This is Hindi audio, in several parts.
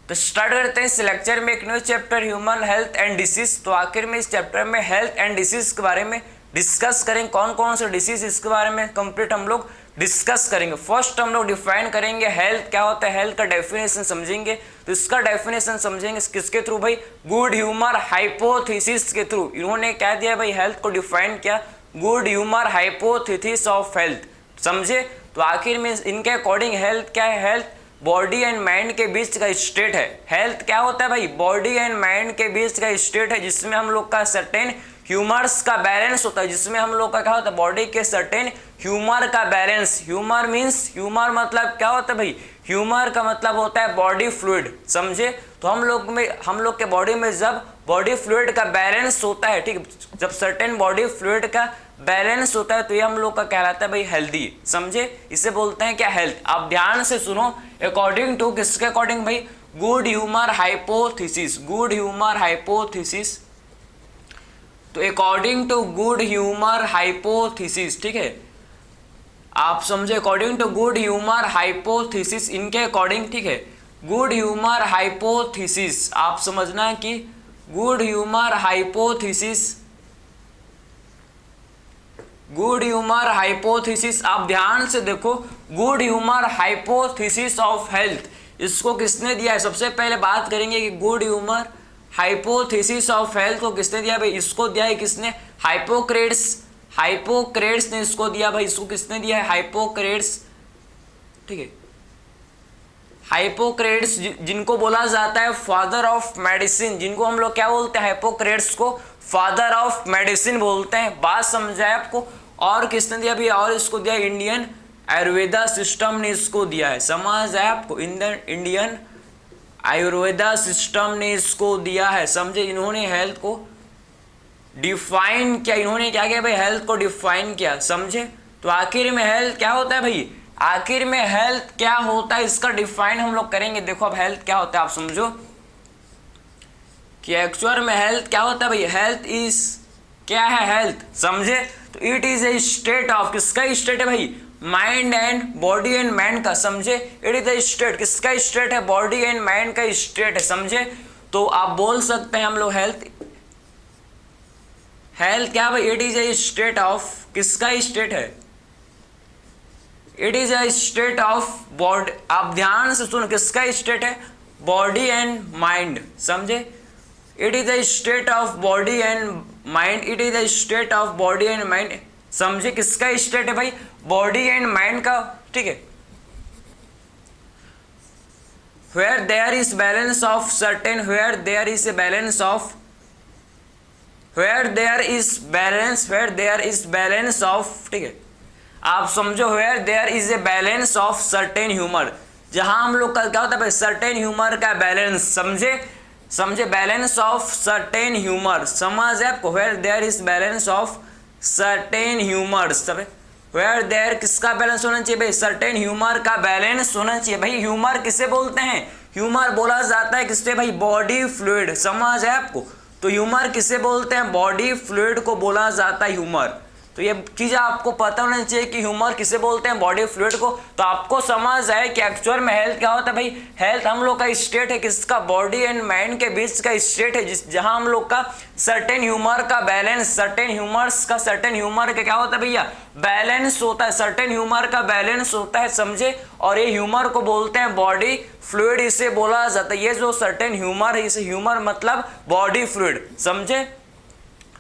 तो स्टार्ट करते हैं इस लेक्चर में एक new chapter human health and disease. तो आखिर में इस चैप्टर में हेल्थ एंड डिसीज के बारे में डिस्कस करेंगे, कौन कौन से डिसीज इसके बारे में कंप्लीट हम लोग डिस्कस करेंगे। फर्स्ट हम लोग डिफाइन करेंगे हेल्थ क्या होता है, हेल्थ का डेफिनेशन समझेंगे। तो इसका डेफिनेशन समझेंगे किसके थ्रू भाई, गुड ह्यूमर हाइपोथेसिस के थ्रू। इन्होंने क्या दिया भाई, हेल्थ को डिफाइन किया good humour hypothesis of health, समझे। तो आखिर में इनके अकॉर्डिंग हेल्थ क्या है, हेल्थ बॉडी एंड माइंड के बीच का स्टेट है। हेल्थ क्या होता है भाई, बॉडी एंड माइंड के बीच का स्टेट है जिसमें हम लोग का सर्टेन ह्यूमर्स का बैलेंस होता है, जिसमें हम लोग का क्या होता है, बॉडी के सर्टेन ह्यूमर का बैलेंस। ह्यूमर मीन्स, ह्यूमर मतलब क्या होता है भाई, ह्यूमर का मतलब होता है बॉडी फ्लूइड, समझे। तो हम लोग के बॉडी में जब बॉडी फ्लूइड का बैलेंस होता है, ठीक, जब सर्टेन बॉडी फ्लूइड का बैलेंस होता है तो ये हम लोग का कहलाता है भाई हेल्दी, समझे। इसे बोलते हैं क्या, हेल्थ। आप ध्यान से सुनो, अकॉर्डिंग टू किसके अकॉर्डिंग भाई, good humour hypothesis, good humour hypothesis. तो according to good humour hypothesis, ठीक है, आप समझे, according to good humour hypothesis, इनके अकॉर्डिंग, ठीक है, गुड ह्यूमर हाइपोथेसिस, आप समझना कि good humour hypothesis, good humour hypothesis, आप ध्यान से देखो, good humour hypothesis of health, इसको किसने दिया है। सबसे पहले बात करेंगे कि good humour hypothesis of health को किसने दिया भाई, इसको दिया है किसने, हाइपोक्रेट्स, हाइपोक्रेट्स ने इसको दिया भाई। इसको किसने दिया है, हाइपोक्रेट्स, ठीक है, हाइपोक्रेट्स, जिनको बोला जाता है फादर ऑफ मेडिसिन, जिनको हम लोग क्या बोलते हैं, हाइपोक्रेट्स को फादर ऑफ मेडिसिन बोलते हैं। बात समझाए आपको। और किसने दिया भी, और इसको दिया इंडियन आयुर्वेदा सिस्टम ने इसको दिया है, समझ आए आपको, इंडियन आयुर्वेदा सिस्टम ने इसको दिया है, समझे। इन्होंने हेल्थ को डिफाइन किया, इन्होंने क्या किया भाई, हेल्थ को डिफाइन किया, समझे। तो आखिर में हेल्थ क्या होता है भाई, आखिर में हेल्थ क्या होता है इसका डिफाइन हम लोग करेंगे। देखो अब हेल्थ क्या होता है, आप समझो कि एक्चुअल में हेल्थ क्या होता है भाई, हेल्थ इज क्या है, हेल्थ, समझे। तो it is A state of, किसका स्टेट है भाई, mind and body and mind का, समझे। इट इज ए स्टेट, किसका स्टेट है, बॉडी एंड माइंड का स्टेट है, समझे। तो आप बोल सकते हैं हम लोग हेल्थ, हेल्थ क्या भाई, it is A state of, किसका स्टेट है, it is A state of body. आप ध्यान से सुनो, किसका स्टेट है, बॉडी एंड माइंड, समझे। It is A state of body and mind, it is A state of body and mind, समझे। किसका स्टेट है भाई, बॉडी एंड माइंड का, ठीक है। Where there is balance of certain, where there is a balance of, where there is balance, where there is balance of, ठीक है, आप समझो, where there is a balance of certain humour, जहां हम लोग का क्या होता है भाई, सर्टेन ह्यूमर का बैलेंस, समझे, बैलेंस ऑफ सर्टेन ह्यूमर, समझ है आपको। Where there is balance of certain humour, सब वेयर देयर किसका बैलेंस होना चाहिए भाई, सर्टेन ह्यूमर का बैलेंस होना चाहिए भाई। ह्यूमर किसे बोलते हैं, ह्यूमर बोला जाता है किससे भाई, बॉडी फ्लूइड, समझ है आपको। तो ह्यूमर किसे बोलते हैं, बॉडी फ्लूइड को बोला जाता है ह्यूमर। तो ये चीज़ आपको पता होना चाहिए कि ह्यूमर किसे बोलते हैं, बॉडी फ्लूइड को। तो आपको समझ आए कि एक्चुअल में हेल्थ क्या होता है भाई, हेल्थ हम लोग का स्टेट है किसका, बॉडी एंड माइंड के बीच का स्टेट है, जहां हम लोग का सर्टेन ह्यूमर का बैलेंस, सर्टेन ह्यूमर्स का, सर्टेन ह्यूमर का क्या होता है भैया, बैलेंस होता है, सर्टेन ह्यूमर का बैलेंस होता है, समझे। और ये ह्यूमर को बोलते हैं बॉडी फ्लूइड, इसे बोला जाता है। ये जो सर्टेन ह्यूमर है, इसे ह्यूमर मतलब बॉडी फ्लूइड, समझे,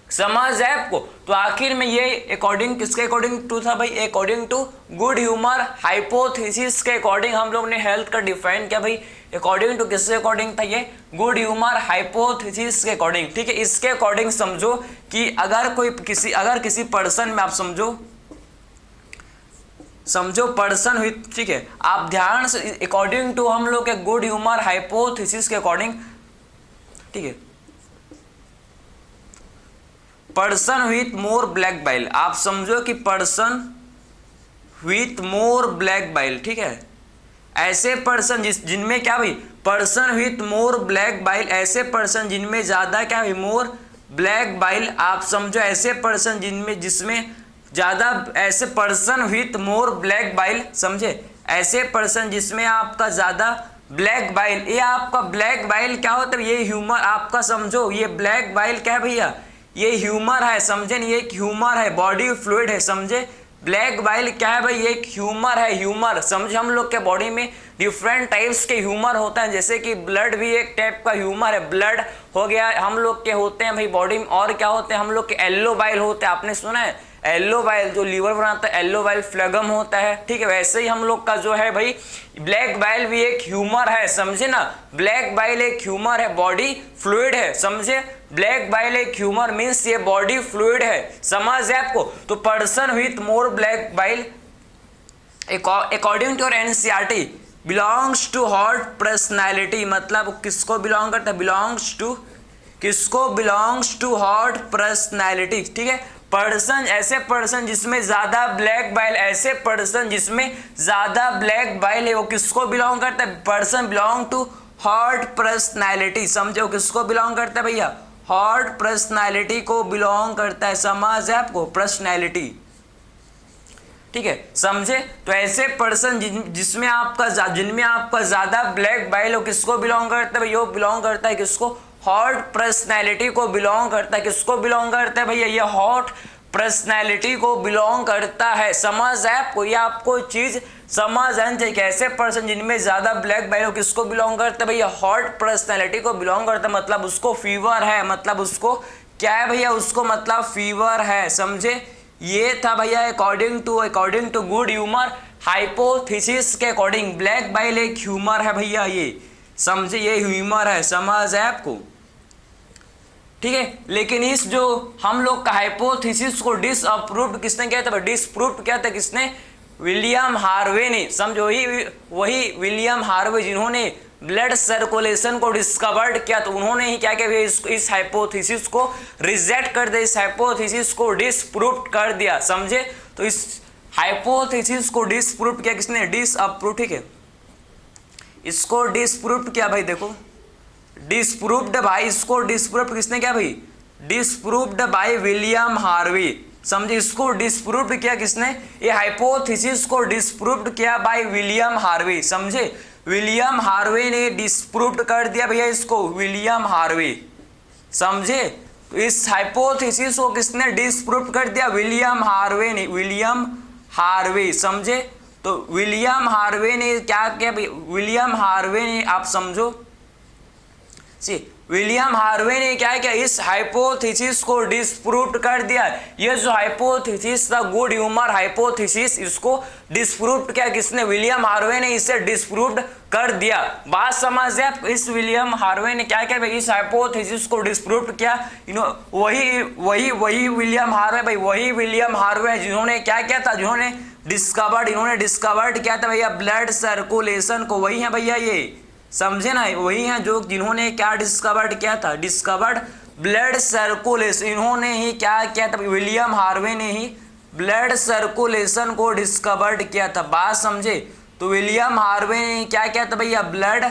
समझ है आपको। तो आखिर में ये अकॉर्डिंग किसके अकॉर्डिंग टू था भाई, according to good humour hypothesis के अकॉर्डिंग हम लोग ने हेल्थ का डिफाइन किया भाई। अकॉर्डिंग टू किसके अकॉर्डिंग था, ये गुड ह्यूमर हाइपोथेसिस के अकॉर्डिंग, ठीक है। इसके अकॉर्डिंग समझो कि अगर किसी पर्सन में आप समझो पर्सन हुई, ठीक है, आप ध्यान से, अकॉर्डिंग टू हम लोग के गुड ह्यूमर हाइपोथेसिस के अकॉर्डिंग, ठीक है, person with more black bile, आप समझो कि person with more black bile, ठीक है, ऐसे पर्सन जिनमें क्या भाई, person with more black bile, ऐसे पर्सन जिनमें ज्यादा क्या भाई, मोर ब्लैक बाइल, आप समझो ऐसे पर्सन जिसमें ज्यादा, ऐसे person with more black bile, समझे, ऐसे पर्सन जिसमें आपका ज्यादा ब्लैक बाइल, ये आपका ब्लैक बाइल क्या होता है, ये ह्यूमर आपका समझो, ये ब्लैक बाइल क्या है भैया, ये ह्यूमर है, समझे नहीं, ये एक ह्यूमर है, बॉडी फ्लूइड है, समझे। ब्लैक बाइल क्या है भाई, ये एक ह्यूमर है, ह्यूमर समझे। हम लोग के बॉडी में डिफरेंट टाइप्स के ह्यूमर होता है, जैसे कि ब्लड भी एक टाइप का ह्यूमर है, ब्लड हो गया हम लोग के होते हैं भाई बॉडी में। और क्या होते हैं हम लोग के, येलो बाइल होते हैं, आपने सुना है येलो बाइल, जो लीवर बनाता है येलो बाइल फ्लेगम होता है, ठीक है। वैसे ही हम लोग का जो है भाई ब्लैक बाइल भी एक ह्यूमर है, समझे ना। ब्लैक बाइल एक ह्यूमर है, बॉडी फ्लूइड है, समझे। ब्लैक बाइल एक ह्यूमर मीन्स ये बॉडी फ्लूइड है, समझ है आपको। तो person with more black bile according to your NCERT belongs to hot personality, मतलब किसको बिलोंग करता है, बिलोंग्स टू, किसको, बिलोंग्स टू हॉट पर्सनैलिटी, ठीक है। पर्सन, ऐसे पर्सन जिसमें ज्यादा ब्लैक बाइल, ऐसे पर्सन जिसमें ज्यादा ब्लैक बाइल है वो किसको बिलोंग करता है, person belong to hot personality, समझो। किसको बिलोंग करता है भैया, हॉट पर्सनैलिटी को बिलोंग करता है, समझ है आपको, पर्सनैलिटी, ठीक है, समझे। तो ऐसे पर्सन जिनमें आपका ज्यादा ब्लैक बाइल हो किसको बिलोंग करता है भैया, बिलोंग करता है किसको, हॉट पर्सनैलिटी को बिलोंग करता है। किसको बिलोंग करता है भैया, ये हॉट पर्सनैलिटी को बिलोंग करता है, समझ है आपको। ये आपको चीज समझ आनी चाहिए। ऐसे पर्सन जिनमें ज्यादा ब्लैक बाइल हो किसको बिलोंग करता है भैया, हॉट पर्सनैलिटी को बिलोंग करता है, मतलब उसको फीवर है, मतलब उसको क्या है भैया, उसको मतलब फीवर है, समझे। ये था भैया according to good humour hypothesis के अकॉर्डिंग ब्लैक बाइल एक ह्यूमर है भैया, ये समझे, ये ह्यूमर है, समझ है आपको, ठीक है। लेकिन इस जो हम लोग का हाइपोथेसिस को डिसअप्रूव्ड किसने किया था, डिसप्रूव्ड किया था किसने, विलियम हार्वे ने, समझो। वही विलियम हार्वे जिन्होंने ब्लड सर्कुलेशन को डिस्कवर्ड किया, तो उन्होंने ही क्या किया, इस हाइपोथेसिस को रिजेक्ट कर दिया, इस हाइपोथेसिस को डिसप्रूव्ड कर दिया, समझे। तो इस हाइपोथेसिस को डिसप्रूव्ड किया किसने, डिसअप्रूव्ड, ठीक है। इसको डिसप्रूव्ड किया भाई, देखो डिसप्रूव्ड भाई, इसको डिसप्रूव्ड किसने किया भाई, डिसप्रूव्ड बाय विलियम हार्वे, समझे। इसको डिसप्रूव्ड किया किसने, ये हाइपोथेसिस को डिसप्रूव्ड किया बाय विलियम हार्वे, समझे। विलियम हार्वे ने डिसप्रूव्ड कर दिया भैया इसको, विलियम हार्वे, समझे। तो इस हाइपोथेसिस को किसने डिसप्रूव्ड कर दिया, विलियम हार्वे ने, विलियम हार्वे, समझे। तो विलियम हार्वे ने क्या किया, विलियम हार्वे ने, आप समझो, विलियम हार्वे ने क्या किया, इस हाइपोथेसिस को डिसप्रूव्ड कर दिया। ये जो हाइपोथेसिस था गुड ह्यूमर हाइपोथेसिस, इसको डिसप्रूव्ड किया किसने, विलियम हार्वे ने इसे डिसप्रूव्ड कर दिया। बात समझ आप, इस विलियम हार्वे ने क्या किया, इस हाइपोथेसिस को डिसप्रूव्ड किया। वही विलियम हार्वे भाई, वही विलियम हार्वे जिन्होंने क्या किया था, जिन्होंने डिस्कवर्ड किया था भैया ब्लड सर्कुलेशन को, वही है भैया ये, समझे ना। वही है जो जिन्होंने क्या डिस्कवर्ड किया था, डिस्कवर्ड ब्लड सर्कुलेशन, इन्होंने ही क्या किया था, विलियम हार्वे ने ही ब्लड सर्कुलेशन को डिस्कवर्ड किया था, बात समझे। तो विलियम हार्वे ने क्या किया था भैया, ब्लड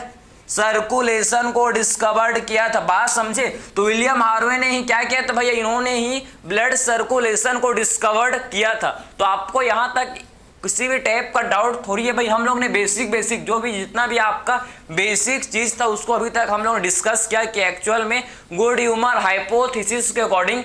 सर्कुलेशन को डिस्कवर्ड किया था, बात समझे। तो विलियम हार्वे ने ही क्या किया था भैया, इन्होंने ही ब्लड सर्कुलेशन को डिस्कवर्ड किया था। तो आपको यहाँ तक किसी भी टाइप का डाउट थोड़ी है भाई, हम लोग ने बेसिक जो भी जितना भी आपका बेसिक चीज था उसको अभी तक हम लोग ने डिस्कस किया कि एक्चुअल में गुड ह्यूमर हाइपोथेसिस के अकॉर्डिंग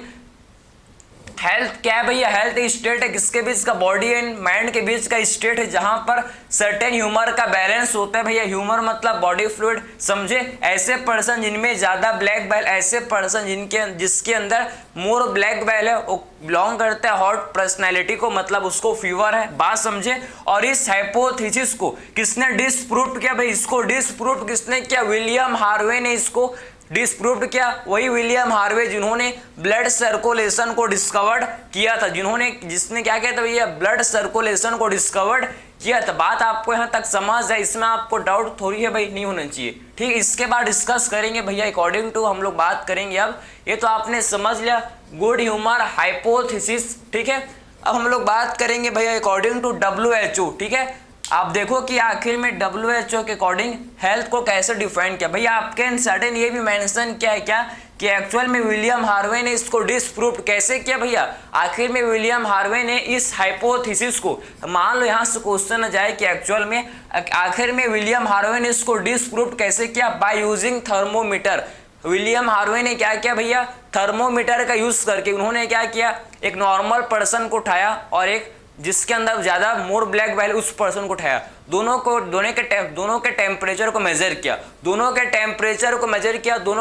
हेल्थ क्या है भैया, हेल्थ स्टेट है किसके बीच का, बॉडी एंड माइंड के बीच का स्टेट है, जहां पर सर्टेन ह्यूमर का बैलेंस होता है भैया। ह्यूमर मतलब बॉडी फ्लूइड, समझे। ऐसे पर्सन जिनमें ज्यादा ब्लैक बाइल, ऐसे पर्सन जिसके अंदर मोर ब्लैक बाइल है वो बिलोंग करता है हॉट पर्सनैलिटी को, मतलब उसको फीवर है, बात समझे। और इस हाइपोथेसिस को किसने डिसप्रूव किया भाई, इसको डिसप्रूव किसने किया, विलियम हार्वे ने इसको डिसप्रूव्ड किया। वही विलियम हार्वे जिन्होंने ब्लड सर्कुलेशन को डिस्कवर्ड किया था, जिसने क्या किया था भैया, ब्लड सर्कुलेशन को डिस्कवर्ड किया था। बात आपको यहाँ तक समझ है, इसमें आपको डाउट थोड़ी है भाई, नहीं होना चाहिए, ठीक। इसके बाद डिस्कस करेंगे भैया अकॉर्डिंग टू, हम लोग बात करेंगे अब, ये तो आपने समझ लिया गुड ह्यूमर हाइपोथेसिस, ठीक है। अब हम लोग बात करेंगे भैया अकॉर्डिंग टू WHO, ठीक है। आप देखो कि आखिर में WHO के अकॉर्डिंग हेल्थ को कैसे डिफाइन किया भैया, आपके एनसीईआरटी ने ये भी मेंशन किया है क्या कि एक्चुअल में विलियम हार्वे ने इसको डिसप्रूव कैसे किया भैया। आखिर में विलियम हार्वे ने इस हाइपोथेसिस को, मान लो यहाँ से क्वेश्चन आ जाए कि एक्चुअल में आखिर में विलियम हार्वे ने इसको डिसप्रूव कैसे किया, by using thermometer. William Harvey ने क्या किया भैया, थर्मोमीटर का यूज करके उन्होंने क्या किया, एक नॉर्मल पर्सन को उठाया और एक जिसके अंदर ज्यादा मोर ब्लैक बैल उस पर्सन को उठाया, दोनों के टेम्परेचर को मेजर किया, दोनों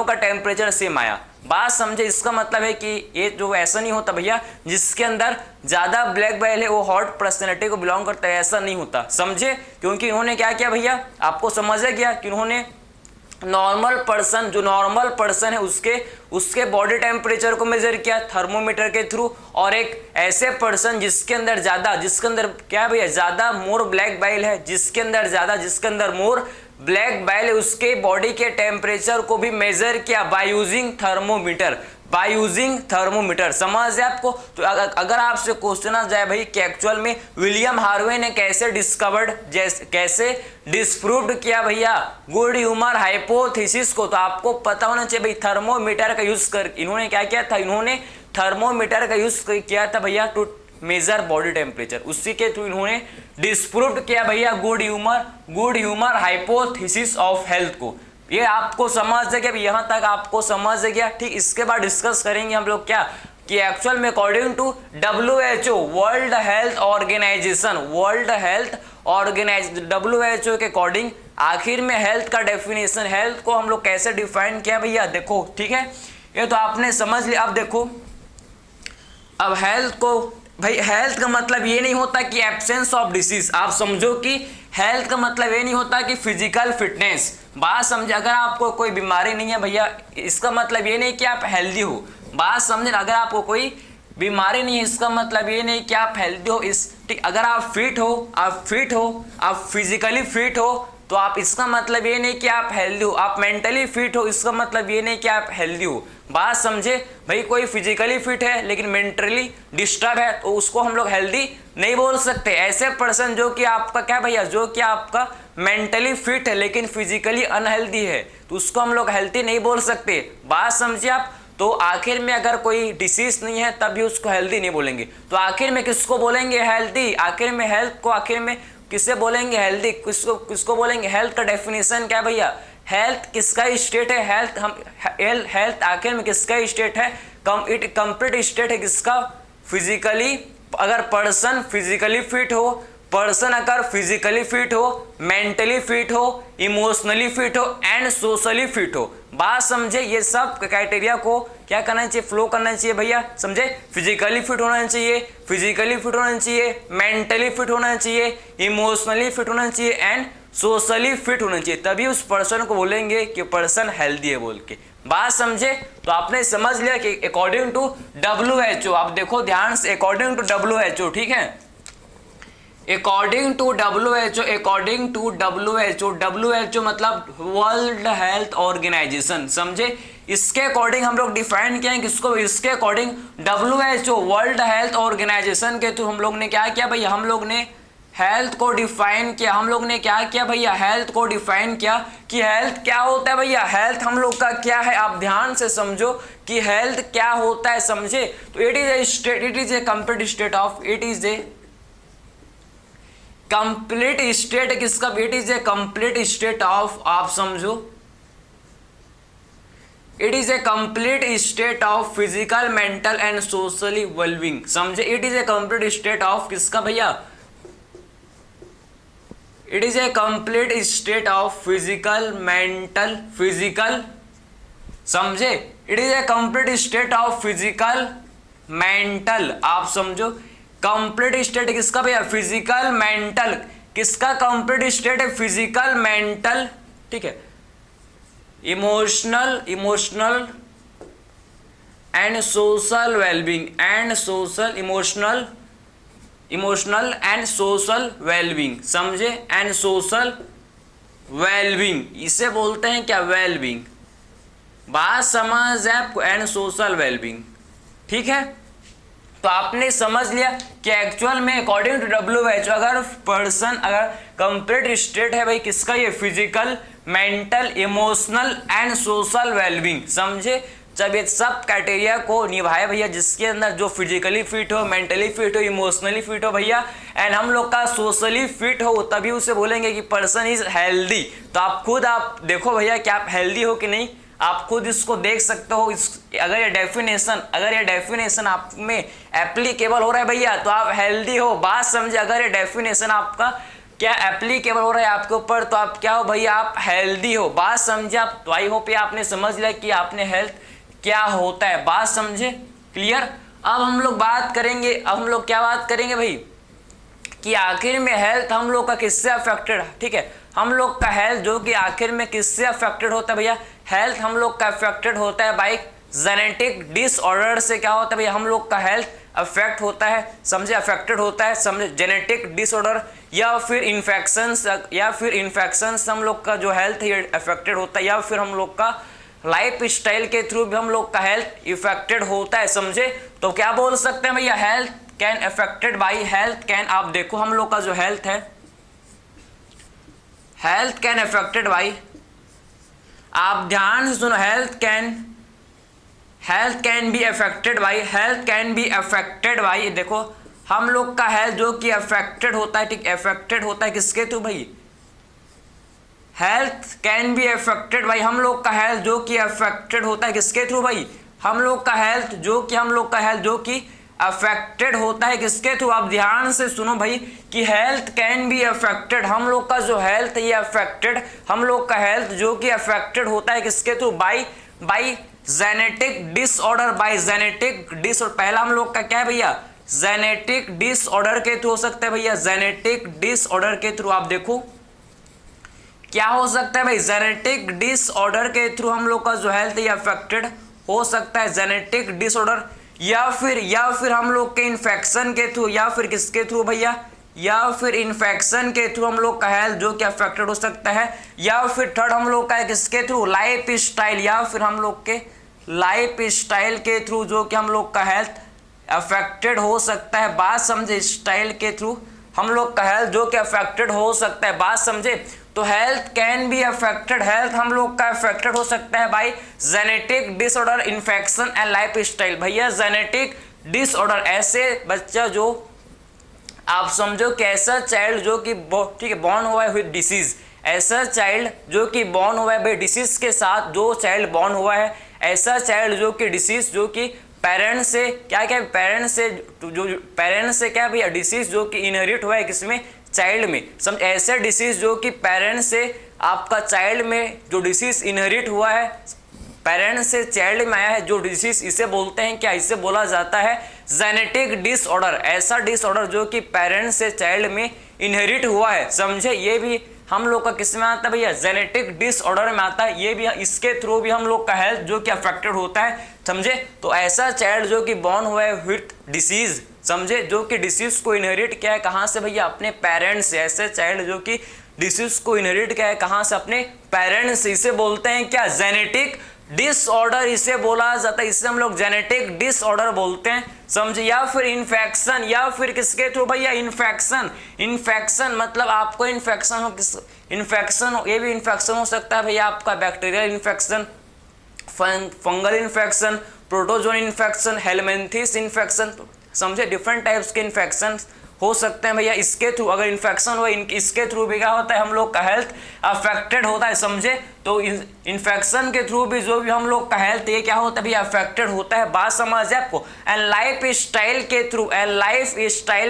का टेम्परेचर सेम आया। बात समझे, इसका मतलब है कि ये जो ऐसा नहीं होता भैया जिसके अंदर ज्यादा ब्लैक बैल है वो हॉट पर्सनैलिटी को बिलोंग करता है, ऐसा नहीं होता, समझे। क्योंकि इन्होंने क्या किया भैया, आपको समझ आ गया कि उन्होंने नॉर्मल पर्सन, जो नॉर्मल पर्सन है उसके बॉडी टेम्परेचर को मेजर किया थर्मोमीटर के थ्रू, और एक ऐसे पर्सन जिसके अंदर क्या भैया ज्यादा मोर ब्लैक बाइल है, जिसके अंदर मोर ब्लैक बाइल है, उसके बॉडी के टेम्परेचर को भी मेजर किया बाय यूजिंग थर्मोमीटर। समझ है आपको। तो अगर आपसे क्वेश्चन आ जाए भाई कि एक्चुअल में विलियम हार्वे ने कैसे डिस्प्रूव्ड किया भैया गुड ह्यूमर हाइपोथेसिस को, तो आपको पता होना चाहिए भाई थर्मोमीटर का यूज कर इन्होंने क्या किया था, इन्होंने थर्मोमीटर का यूज किया था भैया टू मेजर बॉडी टेम्परेचर, उसी के थ्रू इन्होंने डिस्प्रूव्ड किया भैया good humour hypothesis of health को। ये आपको समझ गया, यहाँ तक आपको समझ गया, ठीक। इसके बाद डिस्कस करेंगे हम लोग क्या कि एक्चुअल में according to WHO world health WHO के अकॉर्डिंग आखिर में हेल्थ का डेफिनेशन, हेल्थ को हम लोग कैसे डिफाइन किया भैया, देखो ठीक है, ये तो आपने समझ लिया। अब देखो, अब हेल्थ को भाई, हेल्थ का मतलब ये नहीं होता कि एब्सेंस ऑफ डिसीज, आप समझो कि हेल्थ का मतलब ये नहीं होता कि फिजिकल फिटनेस। बात समझे, अगर आपको कोई बीमारी नहीं है भैया, इसका मतलब ये नहीं कि आप हेल्दी हो। बात समझे, अगर आपको कोई बीमारी नहीं है इसका मतलब ये नहीं कि आप हेल्दी हो। ठीक, अगर आप फिट हो, आप फिजिकली फिट हो, तो आप इसका मतलब ये नहीं कि आप हेल्दी हो। आप मेंटली फिट हो, इसका मतलब ये नहीं कि आप हेल्दी हो। बात समझे भाई, कोई फिजिकली फिट है लेकिन मेंटली डिस्टर्ब है, तो उसको हम लोग हेल्दी नहीं बोल सकते। ऐसे पर्सन जो कि आपका क्या भैया, जो कि आपका मेंटली फिट है लेकिन फिजिकली अनहेल्दी है, तो उसको हम लोग हेल्दी नहीं बोल सकते। बात समझिए आप। तो आखिर में अगर कोई डिसीज नहीं है तब भी उसको हेल्दी नहीं बोलेंगे, तो आखिर में किसको बोलेंगे, हेल्दी। आखिर में हेल्थ को आखिर में किससे बोलेंगे, हेल्दी। किसको बोलेंगे, हेल्थ का डेफिनेशन क्या भैया, हेल्थ किसका स्टेट है, हेल्थ आखिर में किसका स्टेट है, कंप्लीट स्टेट है किसका, फिजिकली। अगर पर्सन फिजिकली फिट हो, पर्सन अगर फिजिकली फिट हो, मेंटली फिट हो, इमोशनली फिट हो एंड सोशली फिट हो। बात समझे, ये सब क्राइटेरिया को क्या करना चाहिए, फ्लो करना चाहिए भैया, समझे। फिजिकली फिट होना चाहिए, मेंटली फिट होना चाहिए, इमोशनली फिट होना चाहिए एंड सोशली फिट होना चाहिए, तभी उस पर्सन को बोलेंगे कि पर्सन हेल्दी है बोल के। बात समझे। तो आपने समझ लिया कि अकॉर्डिंग टू WHO, आप देखो ध्यान से, अकॉर्डिंग टू WHO, ठीक है, अकॉर्डिंग टू WHO मतलब वर्ल्ड हेल्थ ऑर्गेनाइजेशन, समझे। इसके अकॉर्डिंग हम लोग डिफाइन किया किसको, इसके according WHO world health organisation के थ्रू हम लोग ने क्या किया भैया, हम लोग ने हेल्थ को डिफाइन किया। हम लोग ने क्या किया भैया, हेल्थ को डिफाइन किया कि हेल्थ क्या होता है भैया, हेल्थ हम लोग का क्या है, आप ध्यान से समझो कि हेल्थ क्या होता है, समझे। तो it is a complete state of, किसका, it is a complete state of, आप समझो, it is a complete state of physical, mental and socially wellbeing, समझे। It is a complete state of किसका भैया, it is a complete state of physical, समझे। It is a complete state of physical, mental, आप समझो। कंप्लीट स्टेट किसका भैया, फिजिकल, मेंटल, किसका कंप्लीट स्टेट है, फिजिकल, मेंटल, ठीक है, emotional and social wellbeing emotional and social wellbeing, समझे, एंड सोशल वेलबींग, इसे बोलते हैं क्या, वेलबींग। बात समझ है आपको, एंड सोशल वेलबींग, ठीक है। तो आपने समझ लिया कि एक्चुअल में अकॉर्डिंग टू WHO अगर पर्सन, अगर कंप्लीट स्टेट है भाई किसका, ये physical, mental, emotional and social wellbeing, समझे। जब ये सब क्राइटेरिया को निभाए भैया, जिसके अंदर जो फिजिकली फिट हो, मेंटली फिट हो, इमोशनली फिट हो भैया, एंड हम लोग का सोशली फिट हो, तभी उसे बोलेंगे कि पर्सन इज हेल्दी। तो आप खुद आप देखो भैया कि आप हेल्दी हो कि नहीं, आप खुद इसको देख सकते हो। अगर ये डेफिनेशन आप में एप्लीकेबल हो रहा है भैया तो आप हेल्दी हो, बात समझे। अगर ये डेफिनेशन आपका क्या एप्लीकेबल हो रहा है आपके ऊपर तो आप क्या हो भैया, आप हेल्दी हो, बात समझे आप। तो आई होप ये आपने समझ लिया कि आपने हेल्थ क्या होता है, बात समझे, क्लियर। अब हम लोग बात करेंगे, अब हम लोग क्या बात करेंगे भाई कि आखिर में हेल्थ हम लोग का किससे अफेक्टेड, ठीक है, हम लोग का हेल्थ जो कि आखिर में किससे अफेक्टेड होता है भैया, हेल्थ हम लोग का अफेक्टेड होता है बाय जेनेटिक डिसऑर्डर से। क्या होता है भैया, हम लोग का हेल्थ अफेक्ट होता है, समझे, अफेक्टेड होता है, समझे, जेनेटिक डिसऑर्डर या फिर इन्फेक्शंस हम लोग का जो हेल्थ है अफेक्टेड होता है, या फिर हम लोग का लाइफ स्टाइल के थ्रू भी हम लोग का हेल्थ इफेक्टेड होता है, समझे। तो क्या बोल सकते हैं भैया, health can affected by, health can, आप देखो हम लोग का जो हेल्थ है, हेल्थ कैन अफेक्टेड बाई, आप ध्यान से सुनो, health can be affected by, health can be affected by, देखो हम लोग का हेल्थ जो कि अफेक्टेड होता है, ठीक, अफेक्टेड होता है किसके थ्रू भाई, हेल्थ कैन बी अफेक्टेड भाई, हम लोग का हेल्थ जो कि अफेक्टेड होता है किसके थ्रू भाई, हम लोग का हेल्थ जो कि अफेक्टेड होता है किसके थ्रू, आप ध्यान से सुनो भाई कि हेल्थ कैन बी अफेक्टेड, हम लोग का जो हेल्थ ये अफेक्टेड, हम लोग का हेल्थ जो कि अफेक्टेड होता है किसके through, by genetic disorder, by genetic disorder. पहला हम लोग का क्या है भैया, जेनेटिक डिसऑर्डर के थ्रू हो सकता है भैया, जेनेटिक डिसऑर्डर के थ्रू, आप देखो क्या हो सकता है भाई, जेनेटिक डिसऑर्डर के थ्रू हम लोग का जो हेल्थ ये अफेक्टेड हो सकता है, जेनेटिक डिसऑर्डर, या फिर हम लोग के इन्फेक्शन के थ्रू, या फिर किसके थ्रू भैया, या फिर इन्फेक्शन के थ्रू हम लोग का हेल्थ जो कि अफेक्टेड हो सकता है, या फिर थर्ड हम लोग का है किसके थ्रू, लाइफ स्टाइल, या फिर हम लोग के लाइफ स्टाइल के थ्रू जो कि हम लोग का हेल्थ अफेक्टेड हो सकता है, बात समझे, स्टाइल के थ्रू हम लोग का हेल्थ जो कि अफेक्टेड हो सकता है, बात समझे। तो health can be affected, health हम लोग का अफेक्टेड हो सकता है bye genetic disorder, infection and life style. भैया जेनेटिक डिसऑर्डर, ऐसे बच्चा जो आप समझो कि ऐसा चाइल्ड जो कि ठीक है बॉर्न हुआ है विद डिसीज, ऐसा चाइल्ड जो कि बॉर्न हुआ है भाई डिसीज के साथ, जो चाइल्ड बॉर्न हुआ है ऐसा चाइल्ड जो कि डिसीज जो कि पेरेंट्स से पेरेंट्स से क्या भैया डिसीज जो कि इनहेरिट हुआ है किसमें, चाइल्ड में, समझ, ऐसे डिसीज जो कि पेरेंट्स से आपका चाइल्ड में जो डिसीज इनहेरिट हुआ है, पेरेंट्स से चाइल्ड में आया है जो डिसीज, इसे बोलते हैं क्या, इसे बोला जाता है जेनेटिक डिसऑर्डर। ऐसा डिसऑर्डर जो कि पेरेंट्स से चाइल्ड में इनहेरिट हुआ है, समझे, ये भी हम लोग का किस में आता है भैया, जेनेटिक डिसऑर्डर में आता है, ये भी इसके थ्रू भी हम लोग का हेल्थ जो कि अफेक्टेड होता है, समझे। तो ऐसा चाइल्ड जो कि बॉर्न हुआ है विथ डिसीज, समझे, जो कि डिसीज को इनहेरिट किया है कहाँ से भैया, अपने पेरेंट्स से, ऐसे चाइल्ड जो कि डिसीज को इनहेरिट किया है कहाँ से, अपने पेरेंट्स से, इसे बोलते हैं क्या, जेनेटिक डिसऑर्डर इसे बोला जाता है, इसे हम लोग जेनेटिक डिसऑर्डर बोलते हैं, समझे। या फिर इन्फेक्शन, या फिर किसके थ्रू भैया, इन्फेक्शन मतलब आपको इन्फेक्शन हो, किस इन्फेक्शन हो, ये भी इन्फेक्शन हो सकता है भैया आपका bacterial infection, fungal infection, protozoan infection, helminths infection, समझे, डिफरेंट टाइप्स के इन्फेक्शन हो सकते हैं भैया इसके थ्रू। अगर इन्फेक्शन हो इसके थ्रू भी क्या होता है, हम लोग का हेल्थ अफेक्टेड होता है, समझे। तो इन्फेक्शन के थ्रू भी जो भी हम लोग का हेल्थ ये क्या होता है भैया, अफेक्टेड होता है, बात समझ है आपको। एंड लाइफ स्टाइल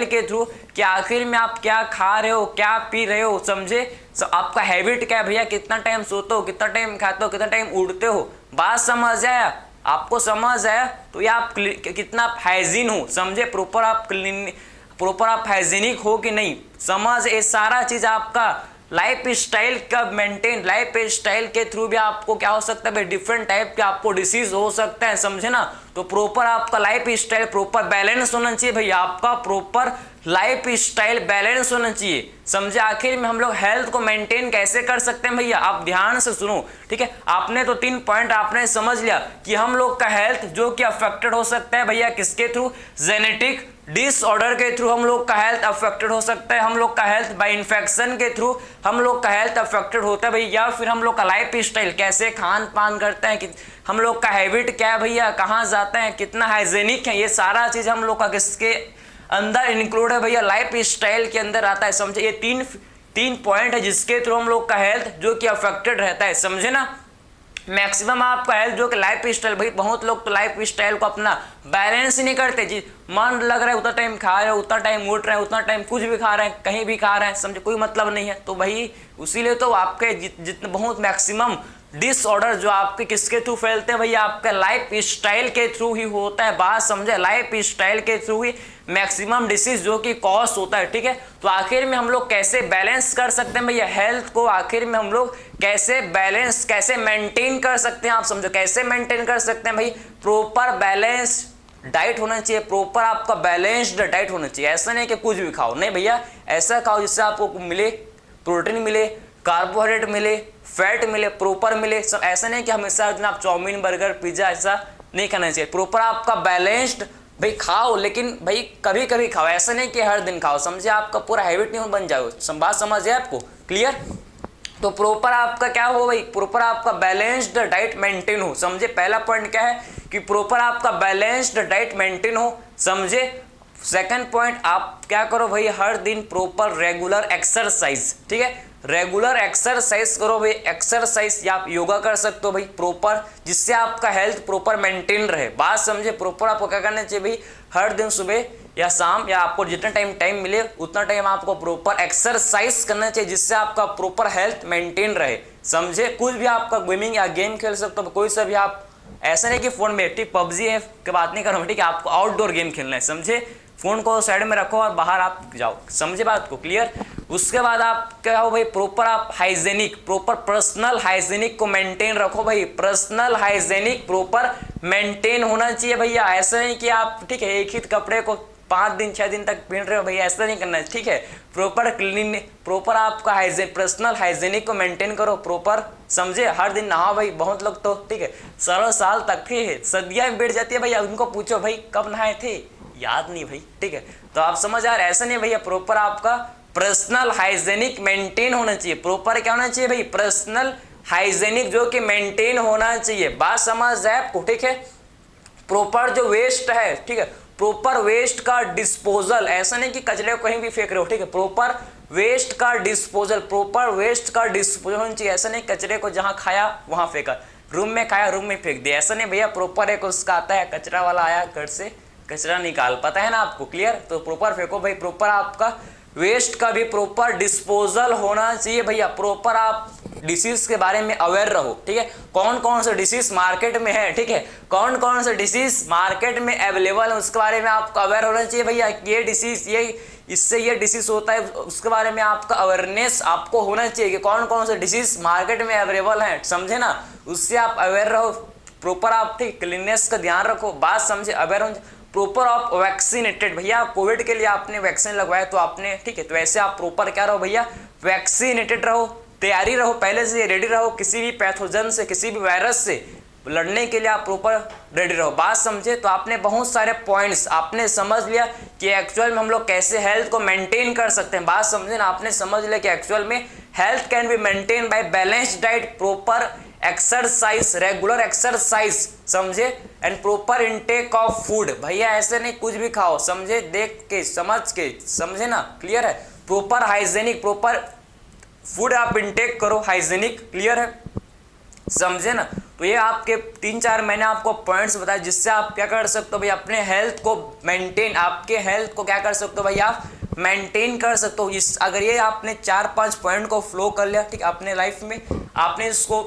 के थ्रू कि आखिर में आप क्या खा रहे हो, क्या पी रहे हो, समझे, आपका हैबिट क्या है भैया, कितना टाइम सोते हो, कितना टाइम खाते हो, कितना टाइम उड़ते हो, बात समझ आया आपको, समझ आया। तो ये आप कितना हाइजीन हो, समझे, प्रॉपर आप हाइजीनिक हो कि नहीं, समझ, ये सारा चीज आपका लाइफ स्टाइल का मेंटेन, लाइफ स्टाइल के थ्रू भी आपको क्या हो सकता है, डिफरेंट टाइप के आपको डिसीज हो सकता है, समझे ना। तो प्रॉपर आपका लाइफ स्टाइल प्रॉपर बैलेंस होना चाहिए भैया, आपका प्रॉपर लाइफ स्टाइल बैलेंस होना चाहिए, समझे। आखिर में हम लोग हेल्थ को मेंटेन कैसे कर सकते हैं भैया, आप ध्यान से सुनो, ठीक है। आपने तो 3 पॉइंट आपने समझ लिया कि हम लोग का हेल्थ जो कि अफेक्टेड हो सकता है भैया किसके थ्रू, जेनेटिक डिसऑर्डर के थ्रू हम लोग का हेल्थ अफेक्टेड हो सकता है, हम लोग का हेल्थ बाय इन्फेक्शन के थ्रू हम लोग का हेल्थ अफेक्टेड होता है भैया, फिर हम लोग का लाइफ स्टाइल कैसे खान पान करते हैं कि हम लोग का हैबिट क्या है भैया, कहाँ जाते हैं, कितना हाइजेनिक है, ये सारा चीज हम लोग का किसके अंदर इंक्लूड है भैया, लाइफ स्टाइल के अंदर आता है। समझे, ये तीन पॉइंट है जिसके थ्रू हम लोग का हेल्थ जो कि अफेक्टेड रहता है। समझे ना, मैक्सिमम आपका हेल्थ जो कि लाइफ स्टाइल, भाई बहुत लोग तो लाइफ स्टाइल को अपना बैलेंस ही नहीं करते जी, मन लग रहा है उतना टाइम खा रहे हैं, उतना टाइम उठ रहे हैं, उतना टाइम कुछ भी खा रहे हैं, कहीं भी खा रहे हैं, समझे कोई मतलब नहीं है। तो भाई उसीलिए तो आपके जितने बहुत मैक्सिमम डिसऑर्डर जो आपके किसके थ्रू फैलते हैं भैया, आपके लाइफ स्टाइल के थ्रू ही होता है। बात समझे, लाइफ स्टाइल के थ्रू ही मैक्सिमम डिसीज जो कि कॉज होता है। ठीक है, तो आखिर में हम लोग कैसे बैलेंस कर सकते हैं भैया हेल्थ को, आखिर में हम लोग कैसे बैलेंस कैसे मेंटेन कर सकते हैं, आप समझो कैसे मेंटेन कर सकते हैं भाई, प्रॉपर बैलेंस डाइट होना चाहिए, प्रॉपर आपका बैलेंस्ड डाइट होना चाहिए। ऐसा नहीं कि कुछ भी खाओ, नहीं भैया, ऐसा खाओ जिससे आपको मिले प्रोटीन मिले, कार्बोहाइड्रेट मिले, फैट मिले, प्रॉपर मिले। सब ऐसा नहीं कि हमेशा आप चाउमीन बर्गर पिज्जा ऐसा नहीं खाना चाहिए, प्रॉपर आपका बैलेंस्ड भाई खाओ, लेकिन भाई कभी कभी खाओ, ऐसा नहीं कि हर दिन खाओ। समझे, आपका पूरा हैबिट नहीं बन जाओ। बात समझ है आपको, क्लियर? तो प्रॉपर आपका क्या हो भाई, प्रॉपर आपका बैलेंस्ड डाइट मेंटेन हो। समझे, पहला पॉइंट क्या है कि प्रॉपर आपका बैलेंस्ड डाइट मेंटेन हो। समझे, सेकंड पॉइंट आप क्या करो भाई, हर दिन प्रॉपर रेगुलर एक्सरसाइज। ठीक है, रेगुलर एक्सरसाइज करो भाई, एक्सरसाइज या आप योगा कर सकते हो भाई प्रॉपर, जिससे आपका हेल्थ प्रॉपर मेंटेन रहे। बात समझे, प्रॉपर आपको क्या करना चाहिए भाई, हर दिन सुबह या शाम या आपको जितना टाइम मिले उतना टाइम आपको प्रॉपर एक्सरसाइज करना चाहिए, जिससे आपका प्रॉपर हेल्थ मेंटेन रहे। समझे, कुछ भी आपका गेमिंग या गेम खेल सकते हो, कोई सा भी आप, ऐसा नहीं कि फोन में ठीक पबजी है की बात नहीं करूँ, ठीक है, आपको आउटडोर गेम खेलना है। समझे, फोन को साइड में रखो और बाहर आप जाओ। समझे बात को, क्लियर? उसके बाद आप क्या हो भाई, प्रॉपर आप हाइजेनिक, प्रॉपर पर्सनल हाइजेनिक को मेंटेन रखो भाई, पर्सनल हाइजेनिक प्रॉपर मेंटेन होना चाहिए भैया। ऐसा नहीं कि आप ठीक है एक ही कपड़े को 5 दिन 6 दिन तक पहन रहे हो भैया, ऐसा नहीं करना है। ठीक है, प्रॉपर क्लीन, प्रॉपर आपका पर्सनल हाइजेनिक को मेंटेन करो प्रॉपर। समझे, हर दिन नहाओ भाई, बहुत लोग तो ठीक है साल तक ठीक सदियां में बैठ जाती है भैया, उनको पूछो भाई कब नहाए थे, याद नहीं भाई। ठीक है, तो आप समझ आ रहे, ऐसा नहीं भैया, प्रॉपर आपका पर्सनल हाइजेनिक मेंटेन होना चाहिए। प्रॉपर क्या होना चाहिए भाई, पर्सनल हाइजेनिक जो कि मेंटेन होना चाहिए। बात समझ जाए आपको, ठीक है? प्रॉपर जो वेस्ट है, ठीक है, प्रॉपर वेस्ट का डिस्पोजल, ऐसा नहीं कि कचरे को कहीं भी फेंक रहे हो। ठीक है, प्रॉपर वेस्ट का डिस्पोजल, प्रॉपर वेस्ट का डिस्पोजल होना चाहिए। ऐसा नहीं कचरे को जहां खाया वहां फेंका, रूम में खाया रूम में फेंक दिया, ऐसा नहीं भैया। प्रॉपर एक उसका आता है, कचरा वाला आया घर से कचरा निकाल, पता है ना आपको, क्लियर? तो प्रॉपर फेंको भाई, प्रॉपर आपका वेस्ट का भी प्रॉपर डिस्पोजल होना चाहिए भैया। प्रॉपर आप डिसीज के बारे में अवेयर रहो। ठीक है, कौन कौन से डिसीज मार्केट में है, ठीक है, कौन कौन से डिसीज मार्केट में अवेलेबल है, उसके बारे में आपको अवेयर होना चाहिए भैया। ये डिसीज, ये इससे ये डिसीज होता है, उसके बारे में आपका अवेयरनेस आपको होना चाहिए कि कौन कौन से डिसीज मार्केट में अवेलेबल है। समझे ना, उससे आप अवेयर रहो। प्रॉपर आप ठीक क्लीननेस का ध्यान रखो। बात समझे, अवेयर हो। प्रॉपर आप वैक्सीनेटेड, भैया कोविड के लिए आपने वैक्सीन लगवाया तो आपने, ठीक है, तो ऐसे आप प्रॉपर क्या रहो भैया, वैक्सीनेटेड रहो, तैयारी रहो, पहले से रेडी रहो, किसी भी पैथोजन से, किसी भी वायरस से लड़ने के लिए आप प्रॉपर रेडी रहो। बात समझे, तो आपने बहुत सारे पॉइंट्स आपने समझ लिया कि एक्चुअल में हम लोग कैसे हेल्थ को मेंटेन कर सकते हैं। बात समझे ना, आपने समझ लिया कि एक्चुअल में health can be maintain by balanced diet, proper exercise, regular exercise, समझे, and proper intake of food. भैया ऐसे नहीं कुछ भी खाओ, समझे, देख के समझ के, समझे ना, क्लियर है? प्रॉपर हाइजेनिक, प्रॉपर फूड आप इनटेक करो, हाइजेनिक, क्लियर है? समझे ना? तो ये आपके 3-4 महीने आपको पॉइंट्स बताए जिससे आप क्या कर सकते हो भाई, अपने हेल्थ को मेंटेन, आपके हेल्थ को क्या कर सकते हो भाई, आप मेंटेन कर सकते हो। इस अगर ये आपने 4-5 पॉइंट को फ्लो कर लिया, ठीक, अपने लाइफ में आपने इसको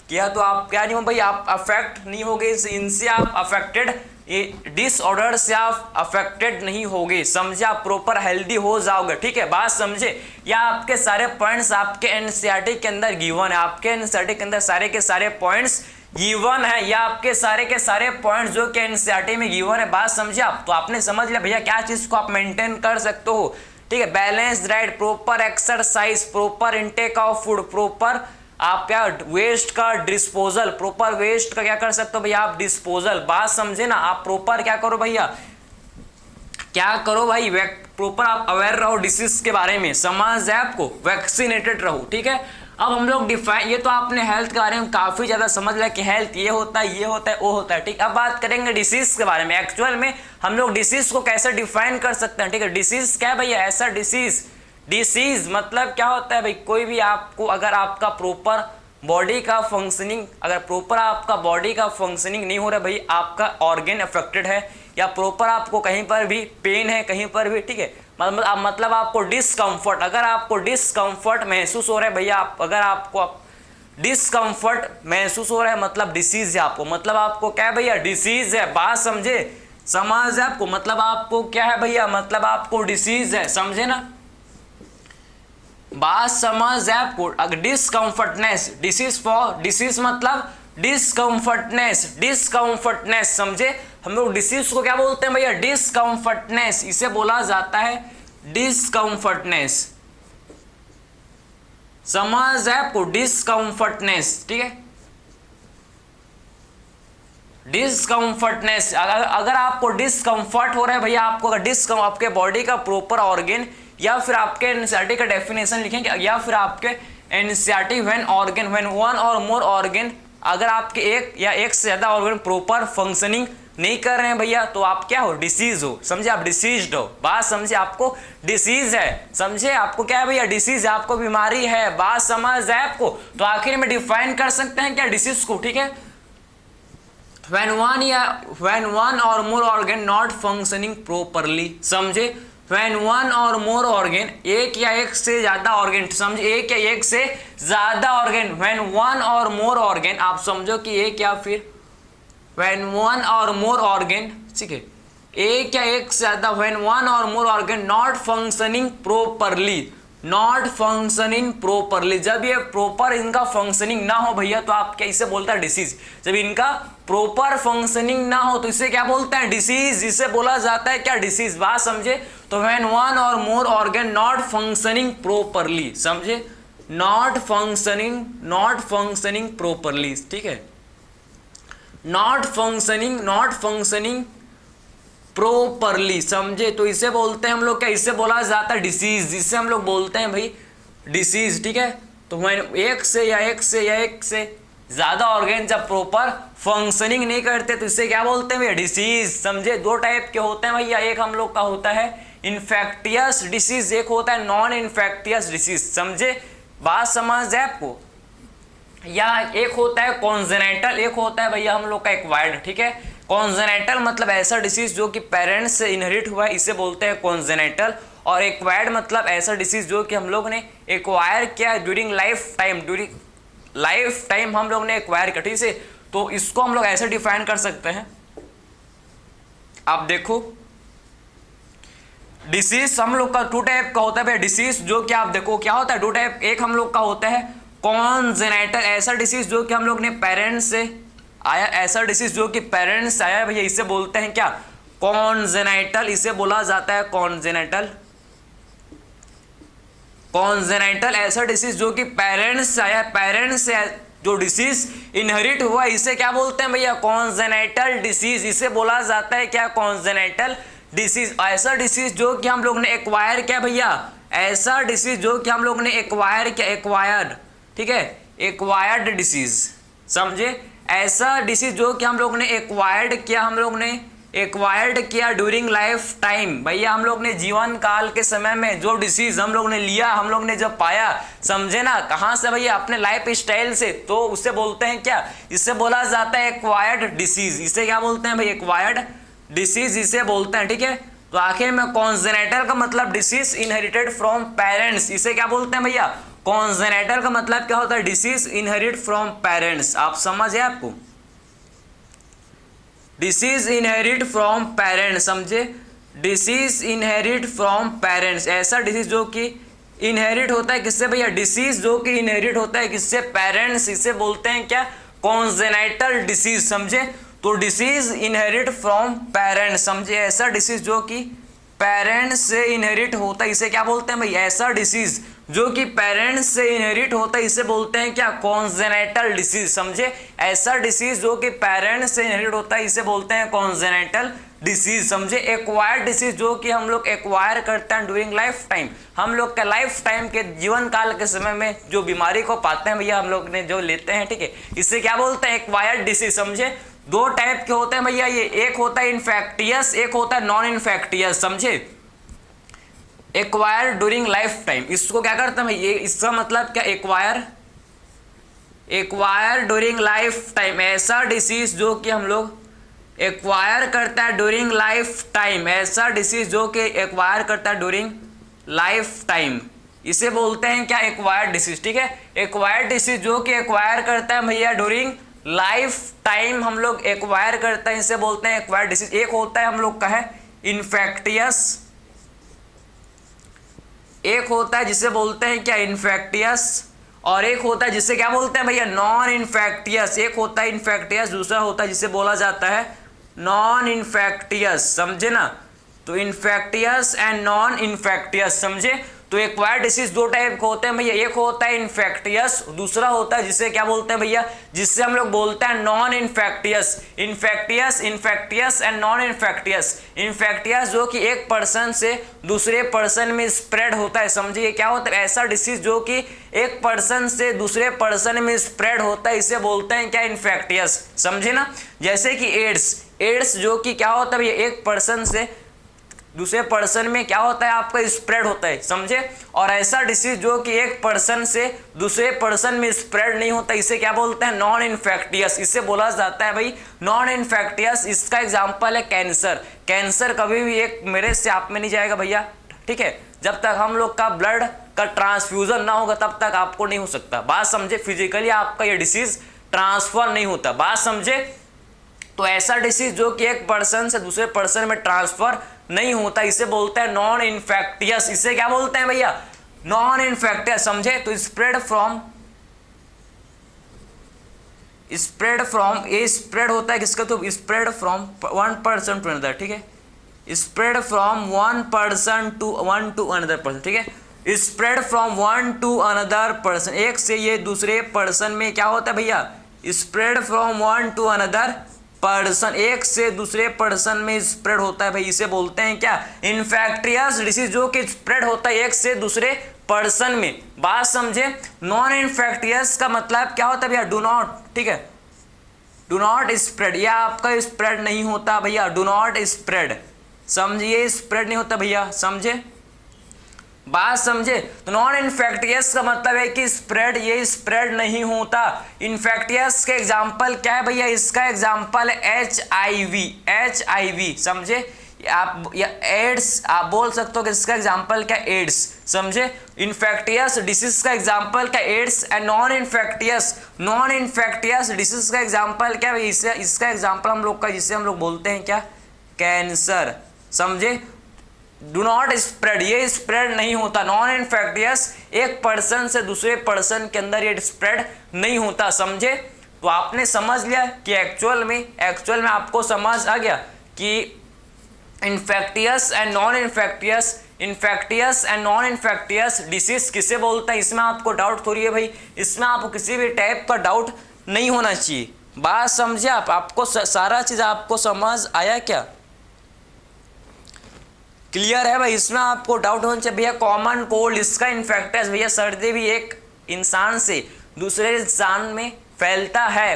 किया, तो आप क्या नहीं हो भाई, आप अफेक्ट नहीं होगे इनसे, आप अफेक्टेड, ये डिसऑर्डर से आप अफेक्टेड नहीं होगे। समझे, आप प्रॉपर हेल्दी हो जाओगे। ठीक है, बात समझे, या आपके सारे पॉइंट्स आपके एनसीईआरटी के अंदर गिवन है, आपके एनसीईआरटी के अंदर सारे के सारे पॉइंट्स गिवन है, या आपके सारे के सारे पॉइंट्स जो कि एनसीईआरटी में गिवन है। बात समझे आप, तो आपने समझ लिया भैया क्या चीज को आप मेंटेन कर सकते हो। ठीक है, balance diet, proper exercise, proper intake of food, proper आप क्या वेस्ट का डिस्पोजल, प्रॉपर वेस्ट का क्या कर सकते हो भैया आप डिस्पोजल। बात समझे ना, आप प्रॉपर क्या करो भैया, क्या करो भाई, प्रॉपर आप अवेयर रहो डिसीज के बारे में, समझ है आपको, वैक्सीनेटेड रहो, ठीक है। अब हम लोग डिफाइन, ये तो आपने हेल्थ के बारे में काफी ज्यादा समझ लिया कि हेल्थ ये होता है, ये होता है, वो होता है, ठीक। अब बात करेंगे डिसीज के बारे में। एक्चुअल में हम लोग डिसीज को कैसे डिफाइन कर सकते हैं, ठीक है। डिसीज क्या है भैया, ऐसा डिसीज मतलब क्या होता है भाई, कोई भी आपको अगर आपका प्रॉपर बॉडी का फंक्शनिंग, अगर प्रॉपर आपका बॉडी का फंक्शनिंग नहीं हो रहा भाई, आपका ऑर्गन अफेक्टेड है, या प्रॉपर आपको कहीं पर भी पेन है, कहीं पर भी, ठीक है, मतलब आपको डिस्कम्फर्ट, अगर आपको डिस्कम्फर्ट महसूस हो रहा है भैया, अगर आपको डिस्कम्फर्ट महसूस हो रहा है मतलब डिसीज है आपको, मतलब आपको क्या है भैया, डिसीज है। बात समझे, समझ है आपको, मतलब आपको क्या है भैया, मतलब आपको डिसीज है, समझे ना, बात समझ है आपको। अगर डिस्कम्फर्टनेस, डिसीज मतलब डिस्कम्फर्टनेस, समझे। हम लोग डिसीज को क्या बोलते हैं भैया, डिस्कम्फर्टनेस, इसे बोला जाता है डिस्कम्फर्टनेस, समझ है आपको, डिस्कम्फर्टनेस, ठीक है। डिस्कम्फर्टनेस, अगर आपको डिस्कम्फर्ट हो रहा है भैया, आपको अगर आपके बॉडी का प्रॉपर ऑर्गन, या फिर आपके एनसीईआरटी का डेफिनेशन लिखेंगे, या फिर आपके एनसीईआरटी व्हेन वन और मोर ऑर्गन, अगर आपके एक या एक से ज्यादा ऑर्गन प्रॉपर फंक्शनिंग नहीं कर रहे हैं भैया, तो आप क्या हो, डिसीज हो, समझे, आप डिसीज्ड हो। बात समझे, आपको डिसीज है, समझे, आपको क्या है भैया, डिसीज है, आपको बीमारी है। बात समझ है आपको। तो आखिर में डिफाइन कर सकते हैं क्या डिसीज को, ठीक है। when one or more organ not functioning properly, समझे, when one or more organ, एक या एक से ज्यादा ऑर्गन, समझे, एक या एक से ज्यादा organ, when one or more organ, आप समझो कि एक या फिर when one or more organ, ठीक है, एक या एक से ज्यादा, when one or more organ not functioning properly, not functioning properly, जब ये प्रॉपर इनका फंक्शनिंग ना हो भैया, तो आप क्या इसे बोलते हैं डिसीज। जब इनका प्रॉपर फंक्शनिंग ना हो तो इसे क्या बोलते हैं, डिसीज, इसे बोला जाता है क्या, डिसीज। बात समझे। तो व्हेन वन और मोर ऑर्गन नॉट फंक्शनिंग प्रोपरली, समझे, नॉट फंक्शनिंग प्रोपरली, ठीक है, नॉट फंक्शनिंग प्रोपरली, समझे। तो इसे बोलते हैं हम लोग क्या, इसे बोला जाता है डिसीज, इसे हम लोग बोलते हैं भाई डिसीज, ठीक है। तो एक से ज्यादा ऑर्गन जब प्रॉपर फंक्शनिंग नहीं करते तो इसे क्या बोलते हैं भैया, डिसीज, समझे। दो टाइप के होते हैं भैया, एक हम लोग का होता है इन्फेक्टियस डिसीज, एक होता है नॉन इन्फेक्टियस डिसीज, समझे। बात समझ है आपको। या एक होता है कॉन्जेनाइटल, एक होता है भैया हम लोग का एक्वायर्ड, ठीक है। कॉन्जेनाइटल मतलब ऐसा डिसीज जो कि पेरेंट्स से इनहेरिट हुआ है, इसे बोलते हैं कॉन्जेनाइटल। और एक्वायर्ड मतलब ऐसा डिसीज जो कि हम लोग ने एक्वायर किया ड्यूरिंग लाइफ टाइम हम लोग ने एक्वायर किया, ठीक है। तो इसको हम लोग ऐसे डिफाइन कर सकते हैं, आप देखो, डिसीज हम लोग का टू टाइप का होता है डिसीज, जो कि आप देखो क्या होता है, टू टाइप। एक हम लोग का होता है कॉन्जेनाइटल, ऐसा डिसीज जो कि हम लोग ने पेरेंट्स से आया, ऐसा डिसीज जो कि पेरेंट्स आया भैया, इसे बोलते हैं क्या, कॉन्जेनाइटल, इसे बोला जाता है कॉन्जेनाइटल। ऐसा डिसीज जो कि पेरेंट्स आया, पेरेंट्स से जो डिसीज इनहेरिट हुआ, इसे क्या बोलते हैं भैया, कॉन्जेनाइटल डिसीज, इसे बोला जाता है क्या, कॉन्जेनाइटल डिसीज। ऐसा डिसीज जो कि हम लोग ने एक्वायर किया भैया, ऐसा डिसीज जो कि हम लोग ने एक्वायर किया, एक्वायर्ड, ठीक है, एक्वायर्ड डिसीज, समझे। ऐसा डिसीज जो कि हम लोग ने एक्वायर्ड किया ड्यूरिंग लाइफ टाइम, भैया हम लोग ने जीवन काल के समय में जो डिसीज हम लोग ने लिया, हम लोग ने जब पाया, समझे ना, कहाँ से भैया, अपने लाइफ स्टाइल से, तो उसे बोलते हैं क्या, इसे बोला जाता है एक्वायर्ड डिसीज, इसे क्या बोलते हैं भाई, एक्वायर्ड डिसीज, इसे बोलते हैं, ठीक है। तो आखिर में कॉन्जेनाइटल का मतलब डिसीज इनहेरिटेड फ्रॉम पेरेंट्स, इसे क्या बोलते हैं भैया, कॉन्जेनाइटल का मतलब क्या होता है, डिसीज इनहेरिट फ्रॉम पेरेंट्स। आप समझे आपको, डिसीज इनहेरिट फ्रॉम पेरेंट्स, समझे, डिसीज इनहेरिट फ्रॉम पेरेंट्स, ऐसा डिसीज जो कि इनहेरिट होता है किससे भैया, डिसीज जो कि इनहेरिट होता है किससे, पेरेंट्स, इसे बोलते हैं क्या, कॉन्जेनाइटल डिसीज, समझे। तो डिसीज इनहेरिट फ्रॉम पेरेंट्स, समझे, ऐसा डिसीज जो कि पेरेंट्स से इनहेरिट होता है, इसे क्या बोलते हैं भाई, ऐसा डिसीज जो कि पेरेंट्स से इनहेरिट होता है इसे बोलते हैं क्या, कॉन्जेनेटल डिसीज। समझे, ऐसा डिसीज जो कि पेरेंट्स से इनहेरिट होता है इसे बोलते हैं कॉन्जेनेटल डिसीज। समझे, एक्वायर्ड डिसीज जो कि हम लोग एक्वायर करते हैं ड्यूरिंग लाइफ टाइम, हम लोग के लाइफ टाइम के जीवन काल के समय में जो बीमारी को पाते हैं भैया हम लोग ने जो लेते हैं, ठीक है, इसे क्या बोलते हैं, एक्वायर्ड डिसीज। समझे, दो टाइप के होते हैं भैया ये, एक होता है इन्फेक्टियस, एक होता है नॉन इन्फेक्टियस। समझे, एक्वायर ड्यूरिंग लाइफ टाइम, इसको क्या करते हैं ये, इसका मतलब क्या, एक्वायर ड्यूरिंग लाइफ टाइम, ऐसा डिसीज जो कि हम लोग एक्वायर करता है ड्यूरिंग लाइफ टाइम, ऐसा डिसीज जो कि एक्वायर करता है ड्यूरिंग लाइफ टाइम, इसे बोलते हैं क्या, एक्वायर्ड डिसीज। ठीक है, एक्वायर्ड डिसीज जो कि एक्वायर करता है भैया ड्यूरिंग लाइफ टाइम, हम लोग एक्वायर करते हैं इसे बोलते हैं एक्वायर्ड डिसीज। एक होता है हम लोग का है इन्फेक्टियस, एक होता है जिसे बोलते हैं क्या, इन्फेक्टियस, और एक होता है जिसे क्या बोलते हैं भैया, नॉन इन्फेक्टियस। एक होता है इन्फेक्टियस, दूसरा होता है जिसे बोला जाता है नॉन इन्फेक्टियस। समझे ना, तो इन्फेक्टियस एंड नॉन इन्फेक्टियस। समझे, तो एक्वायर्ड डिसीज दो टाइप के होते हैं भैया, एक होता है इन्फेक्टियस, दूसरा होता है जिसे क्या बोलते हैं भैया, जिससे हम लोग बोलते हैं non infectious. Infectious, infectious and non infectious. Infectious जो कि एक पर्सन से दूसरे पर्सन में स्प्रेड होता है। समझिए, क्या होता है, ऐसा डिसीज जो कि एक पर्सन से दूसरे पर्सन में स्प्रेड होता है इसे बोलते हैं क्या, इन्फेक्टियस। समझे ना, जैसे कि एड्स जो कि क्या होता है भैया, एक पर्सन से दूसरे पर्सन में क्या होता है, आपका स्प्रेड होता है। समझे, और ऐसा डिसीज जो कि एक पर्सन से दूसरे पर्सन में स्प्रेड नहीं होता इसे क्या बोलते हैं, नॉन इन्फेक्टियस, इसे बोला जाता है भाई नॉन इन्फेक्टियस। इसका एग्जांपल है कैंसर। कैंसर कभी भी एक मेरे से आप में नहीं जाएगा भैया, ठीक है, जब तक हम लोग का ब्लड का ट्रांसफ्यूजन ना होगा तब तक आपको नहीं हो सकता। बात समझे, फिजिकली आपका ये डिसीज ट्रांसफर नहीं होता। बात समझे, तो ऐसा डिसीज जो कि एक पर्सन से दूसरे पर्सन में ट्रांसफर नहीं होता इसे बोलते हैं नॉन इन्फेक्टियस। इसे क्या बोलते हैं भैया, नॉन इन्फेक्टियस। समझे, तो स्प्रेड फ्रॉम ये स्प्रेड होता है किसका, तो spread from one person to another. ठीक है, spread from one person to another person. ठीक है, spread from one to another person, एक से ये दूसरे पर्सन में क्या होता है भैया, spread from one to another person, एक से दूसरे पर्सन में स्प्रेड होता है भाई, इसे बोलते हैं क्या, इन्फेक्टियस डिसीज जो कि स्प्रेड होता है एक से दूसरे पर्सन में। बात समझे, नॉन इन्फेक्टियस का मतलब क्या होता है भैया, डू नॉट, ठीक है, डू नॉट स्प्रेड, या आपका स्प्रेड नहीं होता भैया, डू नॉट स्प्रेड। समझिए, स्प्रेड नहीं होता भैया। समझे, बात समझे, तो नॉन इन्फेक्टियस का मतलब है कि स्प्रेड, ये स्प्रेड नहीं होता। इन्फेक्टियस के एग्जांपल क्या है भैया, इसका एग्जांपल है HIV। समझे, आप या एड्स आप बोल सकते हो कि इसका एग्जांपल क्या, एड्स। समझे, इन्फेक्टियस डिसीज का एग्जांपल क्या, AIDS, and non infectious disease का एग्जांपल क्या, इसका एग्जांपल हम लोग का जिसे हम लोग बोलते हैं क्या, कैंसर। समझे, डू नॉट स्प्रेड, ये स्प्रेड नहीं होता। नॉन इन्फेक्टियस एक पर्सन से दूसरे पर्सन के अंदर ये स्प्रेड नहीं होता। समझे, तो आपने समझ लिया कि एक्चुअल में आपको समझ आ गया कि infectious and non infectious disease किसे बोलता है। इसमें आपको डाउट थोड़ी है भाई, इसमें आपको किसी भी टाइप का डाउट नहीं होना चाहिए। बात समझे, आपको सारा चीज आपको समझ आया क्या, क्लियर है भाई। इसमें आपको डाउट होना चाहिए भैया, कॉमन कोल्ड इसका इन्फेक्टियस भैया, सर्दी भी एक इंसान से दूसरे इंसान में फैलता है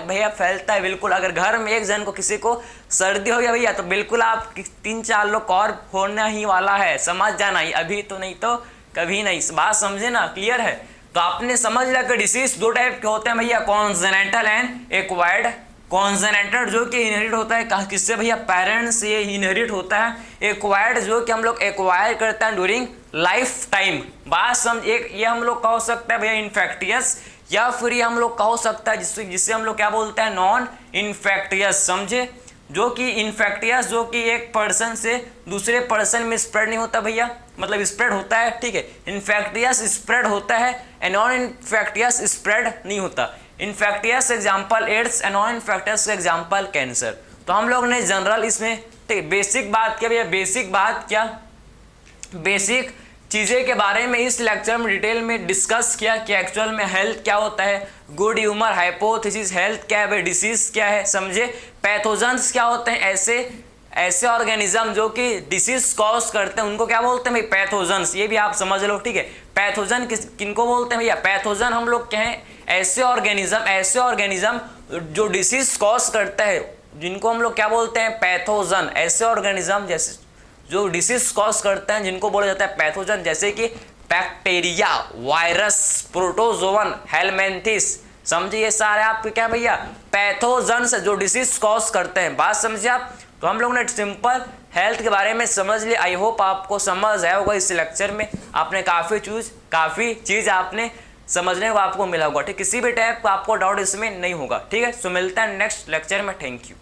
भैया, फैलता है बिल्कुल। अगर घर में एक जन को किसी को सर्दी हो गया भैया तो बिल्कुल आप 3-4 लोग और होना ही वाला है, समझ जाना ही, अभी तो नहीं तो कभी नहीं। बात समझे ना, क्लियर है। तो आपने समझ लिया कि डिसीज दो टाइप के होते हैं भैया, कॉन्जेनेटल एंड एक्वायर्ड। कॉन्जेनेटल जो कि इनहेरिट होता है किससे भैया, पेरेंट्स से इनहेरिट होता है। एक्वायर्ड जो कि हम लोग एक्वायर करते हैं ड्यूरिंग लाइफ टाइम। बात समझ, एक ये हम लोग कह सकते हैं भैया इन्फेक्टियस, या फिर ये हम लोग कह सकता है जिससे हम लोग क्या बोलते हैं, नॉन इन्फेक्टियस। समझे, जो कि इन्फेक्टियस जो कि एक पर्सन से दूसरे पर्सन में स्प्रेड नहीं होता भैया, मतलब स्प्रेड होता है, ठीक है, इन्फेक्टियस स्प्रेड होता है एंड नॉन इन्फेक्टियस स्प्रेड नहीं होता। Infectious example AIDS and non infectious example cancer. तो हम लोग ने जनरल इसमें ठीक बेसिक बात क्या भैया, बेसिक चीज़ें के बारे में इस लेक्चर में डिटेल में डिस्कस किया कि एक्चुअल में हेल्थ क्या होता है, गुड ह्यूमर, हाइपोथेसिस, हेल्थ क्या है, डिसीज क्या है, समझे। पैथोजेंस क्या होते हैं, ऐसे ऑर्गेनिज्म जो कि डिसीज कॉज करते हैं उनको क्या बोलते हैं भाई, पैथोजेंस। ये भी आप समझ लो, ठीक है। पैथोजन किनको बोलते हैं भैया, पैथोजन हम लोग कहें ऐसे ऑर्गेनिज्म जो डिसीज कॉज करता है, जिनको हम लोग क्या बोलते हैं, पैथोजन। ऐसे ऑर्गेनिज्म जैसे जो डिसीज कॉज करते हैं जिनको बोला जाता है पैथोजन, जैसे कि बैक्टीरिया, वायरस, प्रोटोजोवन, हेलमेंथिस, समझिए। ये सारे आपके क्या भैया, पैथोजन से जो डिसीज कॉज करते हैं। बात समझिए आप। तो हम लोग ने सिंपल हेल्थ के बारे में समझ लिया। आई होप आपको समझ आया होगा इस लेक्चर में। आपने काफ़ी चीज़ आपने समझने को आपको मिला होगा, ठीक। किसी भी टाइप का आपको डाउट इसमें नहीं होगा, ठीक है। सो मिलता है नेक्स्ट लेक्चर में। Thank you.